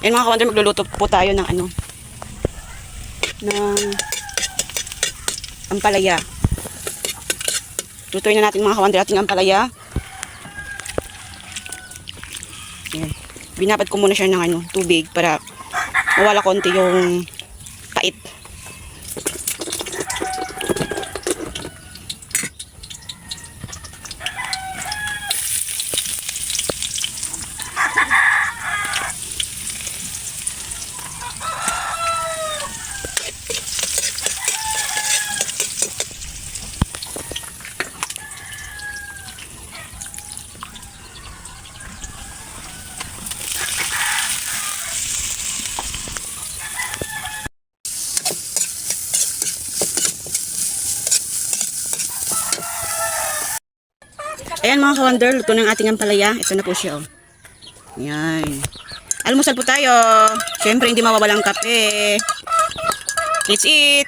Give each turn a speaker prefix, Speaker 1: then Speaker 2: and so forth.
Speaker 1: Ayan mga ka-wonder, magluluto po tayo ng ng ampalaya. Lutuin na natin mga ka-wonder ating ampalaya. Ayan. Binabad ko muna siya ng tubig para mawala konti yung kait. Ayan mga ka-wonder, luto ng ating ampalaya. Ito na po siya. Ayan. Almusal po tayo. Siyempre hindi mawawalang kape. Let's eat!